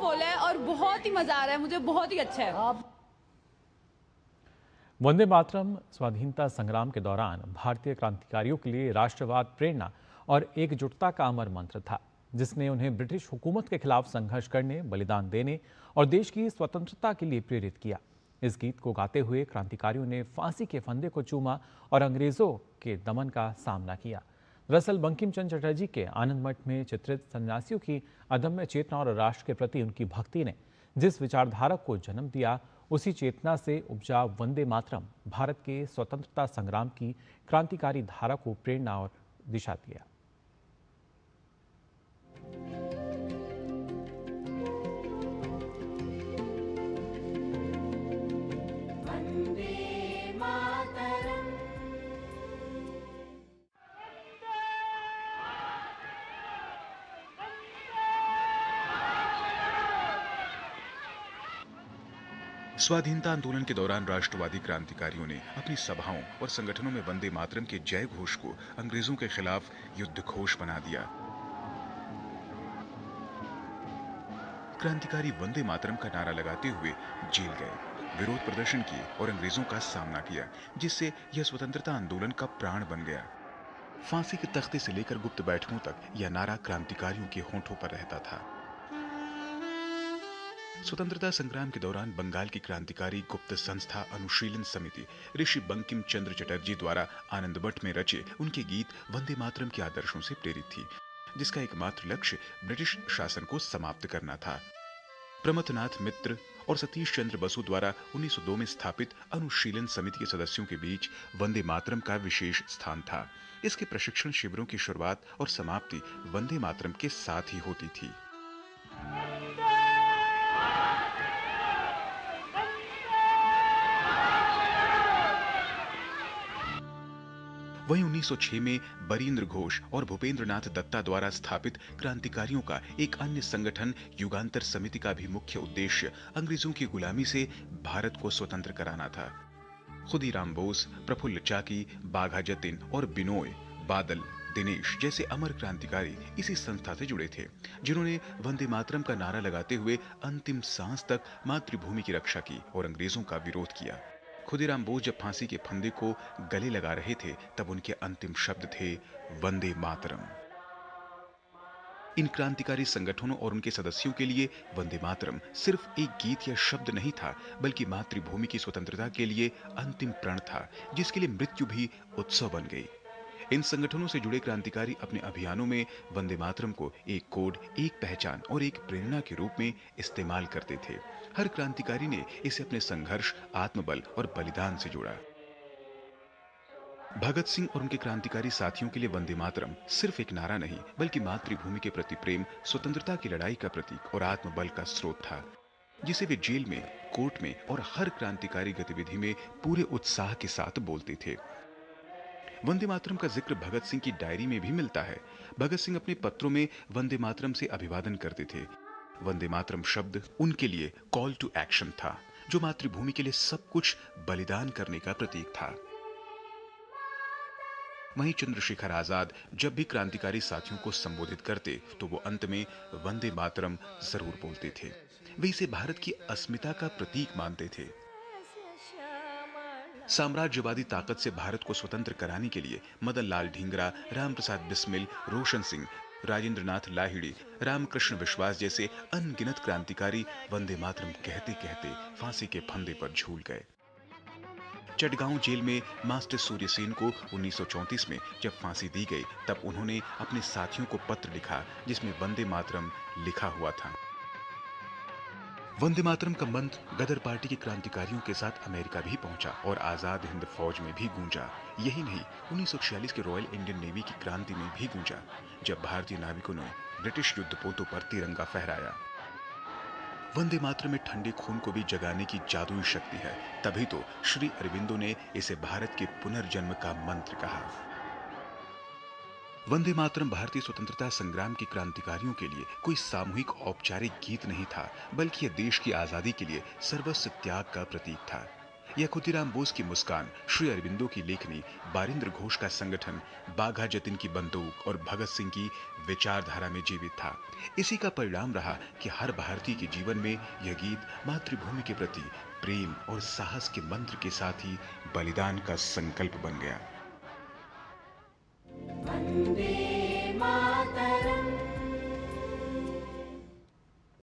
Beautiful है और बहुत ही मजा आ रहा है, मुझे बहुत ही अच्छा है। वंदे मातरम स्वाधीनता संग्राम के दौरान भारतीय क्रांतिकारियों के लिए राष्ट्रवाद, प्रेरणा और एकजुटता का अमर मंत्र था, जिसने उन्हें ब्रिटिश हुकूमत के खिलाफ संघर्ष करने, बलिदान देने और देश की स्वतंत्रता के लिए प्रेरित किया। इस गीत को गाते हुए क्रांतिकारियों ने फांसी के फंदे को चूमा और अंग्रेजों के दमन का सामना किया। दरअसल बंकिम चंद्र चटर्जी के आनंद मठ में चित्रित सन्यासियों की अदम्य चेतना और राष्ट्र के प्रति उनकी भक्ति ने जिस विचारधारा को जन्म दिया, उसी चेतना से उपजा वंदे मातरम भारत के स्वतंत्रता संग्राम की क्रांतिकारी धारा को प्रेरणा और दिशा दिया। स्वाधीनता आंदोलन के दौरान राष्ट्रवादी क्रांतिकारियों ने अपनी सभाओं और संगठनों में वंदे मातरम के जय घोष को अंग्रेजों के खिलाफ युद्ध घोष बना दिया। क्रांतिकारी वंदे मातरम का नारा लगाते हुए जेल गए, विरोध प्रदर्शन किए और अंग्रेजों का सामना किया, जिससे यह स्वतंत्रता आंदोलन का प्राण बन गया। फांसी के तख्ते से लेकर गुप्त बैठकों तक यह नारा क्रांतिकारियों के होंठों पर रहता था। स्वतंत्रता संग्राम के दौरान बंगाल की क्रांतिकारी गुप्त संस्था अनुशीलन समिति ऋषि बंकिम चंद्र चटर्जी द्वारा आनंद मठ में रचे उनके गीत वंदे मातरम के आदर्शों से प्रेरित थी, जिसका एकमात्र लक्ष्य ब्रिटिश शासन को समाप्त करना था। प्रमथनाथ मित्र और सतीश चंद्र बसु द्वारा 1902 में स्थापित अनुशीलन समिति के सदस्यों के बीच वंदे मातरम का विशेष स्थान था। इसके प्रशिक्षण शिविरों की शुरुआत और समाप्ति वंदे मातरम के साथ ही होती थी। वहीं 1906 में बरीन्द्र घोष और भूपेंद्र नाथ दत्ता द्वारा स्थापित क्रांतिकारियों का एक अन्य संगठन युगांतर समिति का भी मुख्य उद्देश्य अंग्रेजों की गुलामी से भारत को स्वतंत्र कराना था। खुदीराम बोस, प्रफुल्ल चाकी, बाघा जतिन और बिनोय बादल, दिनेश जैसे अमर क्रांतिकारी इसी संस्था से जुड़े थे, जिन्होंने वंदे मातरम का नारा लगाते हुए अंतिम सांस तक मातृभूमि की रक्षा की और अंग्रेजों का विरोध किया। खुदीराम बोस जब फांसी के फंदे को गले लगा रहे थे, तब उनके अंतिम शब्द थे वंदे मातरम। इन क्रांतिकारी संगठनों और उनके सदस्यों के लिए वंदे मातरम सिर्फ एक गीत या शब्द नहीं था, बल्कि मातृभूमि की स्वतंत्रता के लिए अंतिम प्रण था, जिसके लिए मृत्यु भी उत्सव बन गई। इन संगठनों से जुड़े क्रांतिकारी अपने अभियानों में वंदे मातरम को एक कोड, एक पहचान और एक प्रेरणा के रूप में इस्तेमाल करते थे। हर क्रांतिकारी ने इसे अपने संघर्ष, आत्मबल और बलिदान से जोड़ा। भगत सिंह और उनके क्रांतिकारी साथियों के लिए वंदे मातरम सिर्फ एक नारा नहीं, बल्कि मातृभूमि के प्रति प्रेम, स्वतंत्रता की लड़ाई का प्रतीक और आत्मबल का स्रोत था, जिसे वे जेल में, कोर्ट में और हर क्रांतिकारी गतिविधि में पूरे उत्साह के साथ बोलते थे। वंदे मातरम का जिक्र भगत सिंह की डायरी में भी मिलता है। भगत सिंह अपने पत्रों में वंदे मातरम से अभिवादन करते थे। वंदे मातरम शब्द उनके लिए कॉल टू एक्शन था, जो मातृभूमि के लिए सब कुछ बलिदान करने का प्रतीक था। वहीं चंद्रशेखर आजाद जब भी क्रांतिकारी साथियों को संबोधित करते, तो वो अंत में वंदे मातरम जरूर बोलते थे। वे इसे भारत की अस्मिता का प्रतीक मानते थे। साम्राज्यवादी ताकत से भारत को स्वतंत्र कराने के लिए मदन लाल ढींगरा, रामप्रसाद बिस्मिल, रोशन सिंह, राजेंद्र नाथ लाहिड़ी, रामकृष्ण विश्वास जैसे अनगिनत क्रांतिकारी वंदे मातरम कहते कहते फांसी के फंदे पर झूल गए। चटगांव जेल में मास्टर सूर्य सेन को 1934 में जब फांसी दी गई, तब उन्होंने अपने साथियों को पत्र लिखा, जिसमें वंदे मातरम लिखा हुआ था। वंदे मातरम का मंत्र गदर पार्टी के क्रांतिकारियों के साथ अमेरिका भी पहुंचा और आजाद हिंद फौज में भी गूंजा। यही नहीं, 1946 के रॉयल इंडियन नेवी की क्रांति में भी गूंजा, जब भारतीय नाविकों ने ब्रिटिश युद्धपोतों पर तिरंगा फहराया। वंदे मातरम में ठंडे खून को भी जगाने की जादुई शक्ति है, तभी तो श्री अरविंदो ने इसे भारत के पुनर्जन्म का मंत्र कहा। वंदे मातरम भारतीय स्वतंत्रता संग्राम के क्रांतिकारियों के लिए कोई सामूहिक औपचारिक गीत नहीं था, बल्कि यह देश की आजादी के लिए सर्वस्व त्याग का प्रतीक था। या खुदीराम बोस की मुस्कान, श्री अरविंदो की लेखनी, बारिंद्र घोष का संगठन, बाघा जतिन की बंदूक और भगत सिंह की विचारधारा में जीवित था। इसी का परिणाम रहा कि हर भारतीय के जीवन में यह गीत मातृभूमि के प्रति प्रेम और साहस के मंत्र के साथ ही बलिदान का संकल्प बन गया।